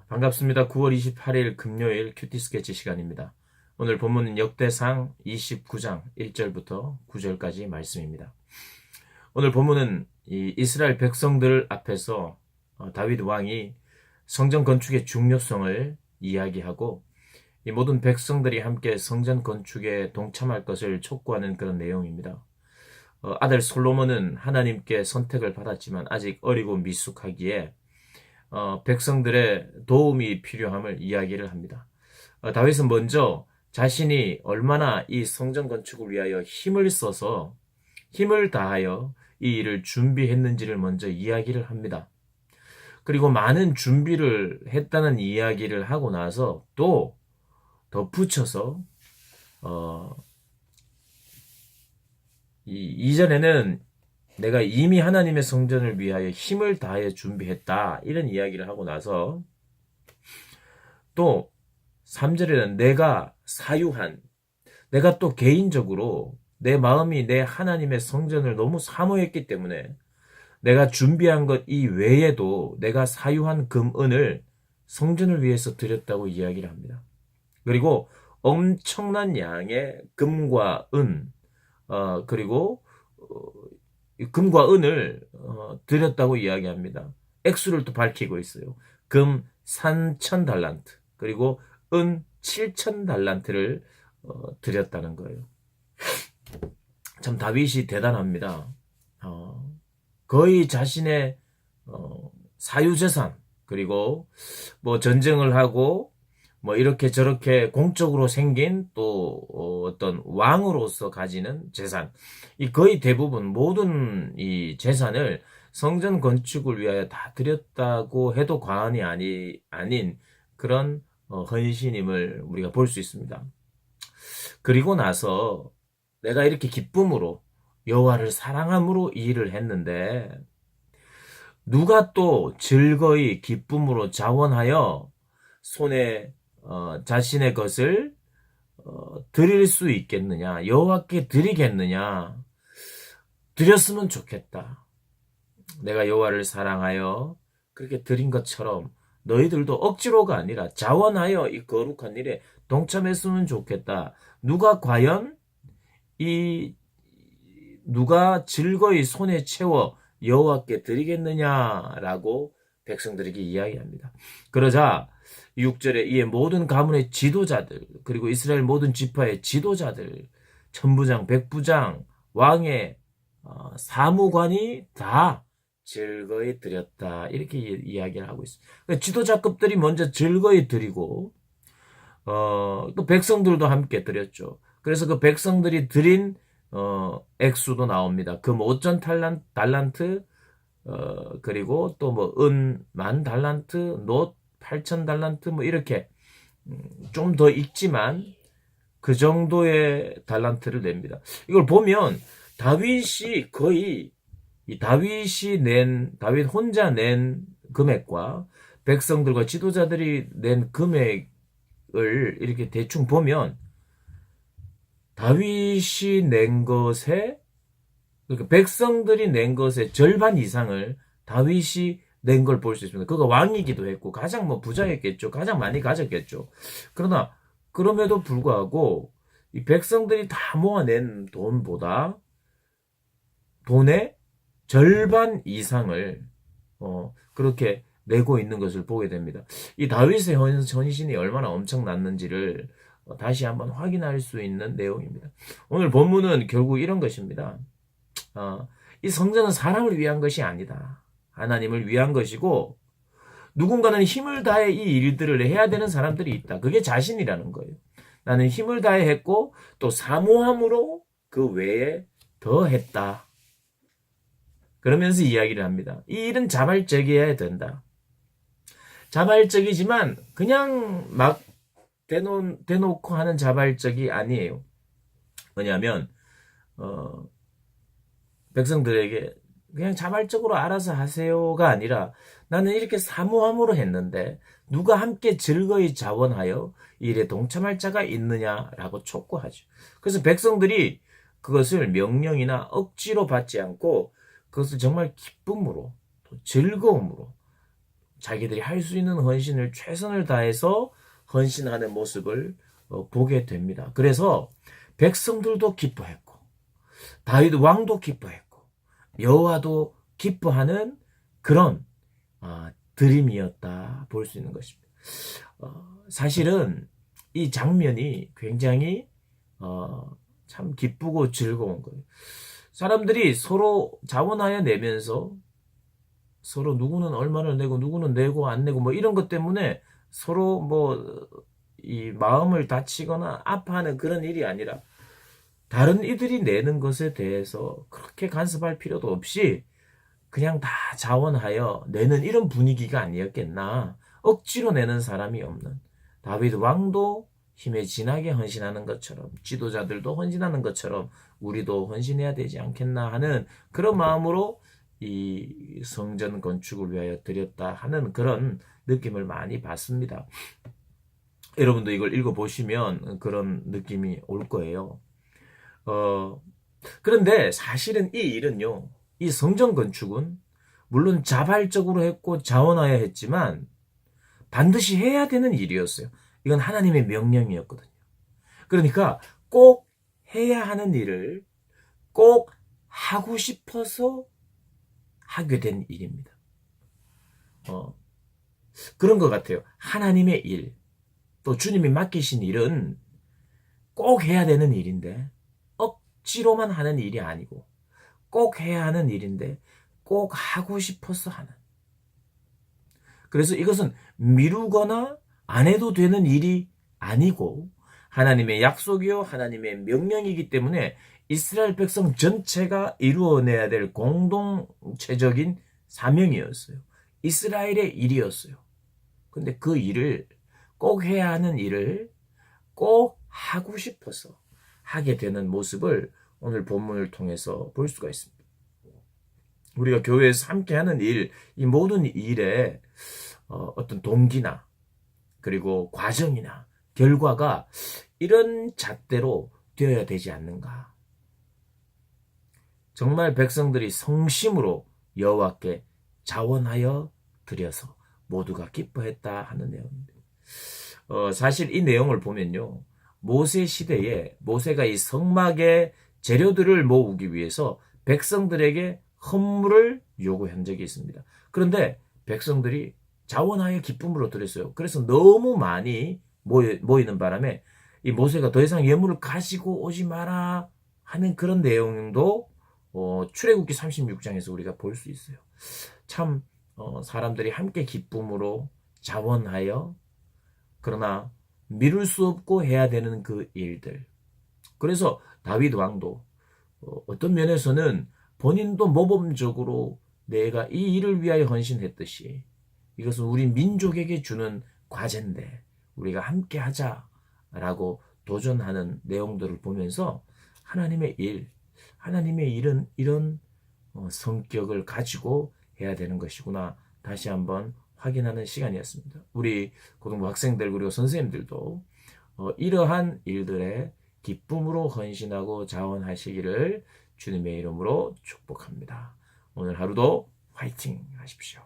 반갑습니다. 9월 28일 금요일 큐티 스케치 시간입니다. 오늘 본문은 역대상 29장 1절부터 9절까지 말씀입니다. 오늘 본문은 이 이스라엘 백성들 앞에서 다윗 왕이 성전 건축의 중요성을 이야기하고 이 모든 백성들이 함께 성전 건축에 동참할 것을 촉구하는 그런 내용입니다. 아들 솔로몬은 하나님께 선택을 받았지만 아직 어리고 미숙하기에 백성들의 도움이 필요함을 이야기를 합니다. 다윗은 먼저 자신이 얼마나 이 성전 건축을 위하여 힘을 다하여 이 일을 준비했는지를 먼저 이야기를 합니다. 그리고 많은 준비를 했다는 이야기를 하고 나서 또 덧붙여서 이전에는 내가 이미 하나님의 성전을 위하여 힘을 다해 준비했다. 이런 이야기를 하고 나서 또 3절에는 내가 또 개인적으로 내 마음이 내 하나님의 성전을 너무 사모했기 때문에 내가 준비한 것 이외에도 내가 사유한 금은을 성전을 위해서 드렸다고 이야기를 합니다. 그리고 엄청난 양의 금과 은, 그리고 금과 은을 드렸다고 이야기합니다. 액수를 또 밝히고 있어요. 금 3,000달란트 그리고 은 7,000달란트를 드렸다는 거예요. 참 다윗이 대단합니다. 거의 자신의 사유재산 그리고 뭐 전쟁을 하고 뭐 이렇게 저렇게 공적으로 생긴 또 어떤 왕으로서 가지는 재산, 이 거의 대부분 모든 이 재산을 성전 건축을 위하여 다 드렸다고 해도 과언이 아닌 그런 헌신임을 우리가 볼 수 있습니다. 그리고 나서 내가 이렇게 기쁨으로 여호와를 사랑함으로 이 일을 했는데 누가 또 즐거이 기쁨으로 자원하여 손에 자신의 것을 드릴 수 있겠느냐, 여호와께 드리겠느냐. 드렸으면 좋겠다. 내가 여호와를 사랑하여 그렇게 드린 것처럼 너희들도 억지로가 아니라 자원하여 이 거룩한 일에 동참했으면 좋겠다. 누가 즐거이 손에 채워 여호와께 드리겠느냐라고 백성들에게 이야기합니다. 그러자 6절에 이에 모든 가문의 지도자들 그리고 이스라엘 모든 지파의 지도자들 천부장, 백부장, 왕의 사무관이 다 즐거이 드렸다. 이렇게 이야기를 하고 있어요. 그러니까 지도자급들이 먼저 즐거이 드리고 또 백성들도 함께 드렸죠. 그래서 그 백성들이 드린 액수도 나옵니다. 금 5,000달란트 그리고 또 뭐 은 10,000달란트, 놋 8,000달란트 뭐 이렇게 좀 더 있지만 그 정도의 달란트를 냅니다. 이걸 보면 다윗이 거의 다윗 혼자 낸 금액과 백성들과 지도자들이 낸 금액을 이렇게 대충 보면 다윗이 낸 것에 그러니까 백성들이 낸 것의 절반 이상을 다윗이 낸 걸 볼 수 있습니다. 그가 왕이기도 했고 가장 뭐 부자였겠죠. 가장 많이 가졌겠죠. 그러나 그럼에도 불구하고 이 백성들이 다 모아낸 돈의 절반 이상을 그렇게 내고 있는 것을 보게 됩니다. 이 다윗의 헌신이 얼마나 엄청났는지를 다시 한번 확인할 수 있는 내용입니다. 오늘 본문은 결국 이런 것입니다. 이 성전은 사람을 위한 것이 아니다. 하나님을 위한 것이고 누군가는 힘을 다해 이 일들을 해야 되는 사람들이 있다. 그게 자신이라는 거예요. 나는 힘을 다해 했고 또 사모함으로 그 외에 더 했다. 그러면서 이야기를 합니다. 이 일은 자발적이어야 된다. 자발적이지만 그냥 막 대놓고 하는 자발적이 아니에요. 뭐냐면 백성들에게 그냥 자발적으로 알아서 하세요가 아니라 나는 이렇게 사모함으로 했는데 누가 함께 즐거이 자원하여 이 일에 동참할 자가 있느냐라고 촉구하죠. 그래서 백성들이 그것을 명령이나 억지로 받지 않고 그것을 정말 기쁨으로 또 즐거움으로 자기들이 할 수 있는 헌신을 최선을 다해서 헌신하는 모습을 보게 됩니다. 그래서 백성들도 기뻐했고 다윗 왕도 기뻐했고 여호와도 기뻐하는 그런 드림이었다 볼 수 있는 것입니다. 사실은 이 장면이 굉장히 참 기쁘고 즐거운 거예요. 사람들이 서로 자원하여 내면서 서로 누구는 얼마를 내고 누구는 내고 안 내고 뭐 이런 것 때문에 서로 뭐 이 마음을 다치거나 아파하는 그런 일이 아니라 다른 이들이 내는 것에 대해서 그렇게 간섭할 필요도 없이 그냥 다 자원하여 내는 이런 분위기가 아니었겠나. 억지로 내는 사람이 없는 다윗 왕도 힘에 진하게 헌신하는 것처럼 지도자들도 헌신하는 것처럼 우리도 헌신해야 되지 않겠나 하는 그런 마음으로 이 성전 건축을 위하여 드렸다 하는 그런 느낌을 많이 받습니다. 여러분도 이걸 읽어보시면 그런 느낌이 올 거예요. 그런데 사실은 이 일은요, 이 성전 건축은 물론 자발적으로 했고 자원하여 했지만 반드시 해야 되는 일이었어요. 이건 하나님의 명령이었거든요. 그러니까 꼭 해야 하는 일을 꼭 하고 싶어서 하게 된 일입니다. 그런 것 같아요. 하나님의 일, 또 주님이 맡기신 일은 꼭 해야 되는 일인데 억지로만 하는 일이 아니고 꼭 해야 하는 일인데 꼭 하고 싶어서 하는. 그래서 이것은 미루거나 안 해도 되는 일이 아니고 하나님의 약속이요 하나님의 명령이기 때문에 이스라엘 백성 전체가 이루어내야 될 공동체적인 사명이었어요. 이스라엘의 일이었어요. 근데 그 일을 꼭 해야 하는 일을 꼭 하고 싶어서 하게 되는 모습을 오늘 본문을 통해서 볼 수가 있습니다. 우리가 교회에서 함께 하는 일, 이 모든 일에 어떤 동기나 그리고 과정이나 결과가 이런 잣대로 되어야 되지 않는가. 정말 백성들이 성심으로 여호와께 자원하여 드려서 모두가 기뻐했다 하는 내용입니다. 사실 이 내용을 보면요. 모세 시대에 모세가 이 성막의 재료들을 모으기 위해서 백성들에게 헌물을 요구한 적이 있습니다. 그런데 백성들이 자원하여 기쁨으로 드렸어요. 그래서 너무 많이 모이는 바람에 이 모세가 더 이상 예물을 가지고 오지 마라 하는 그런 내용도 출애굽기 36장에서 우리가 볼 수 있어요. 참 사람들이 함께 기쁨으로 자원하여 그러나 미룰 수 없고 해야 되는 그 일들. 그래서 다윗 왕도 어떤 면에서는 본인도 모범적으로 내가 이 일을 위하여 헌신했듯이 이것은 우리 민족에게 주는 과제인데 우리가 함께 하자라고 도전하는 내용들을 보면서 하나님의 일은 이런 성격을 가지고 해야 되는 것이구나 다시 한번 확인하는 시간이었습니다. 우리 고등부 학생들 그리고 선생님들도 이러한 일들에 기쁨으로 헌신하고 자원하시기를 주님의 이름으로 축복합니다. 오늘 하루도 화이팅 하십시오.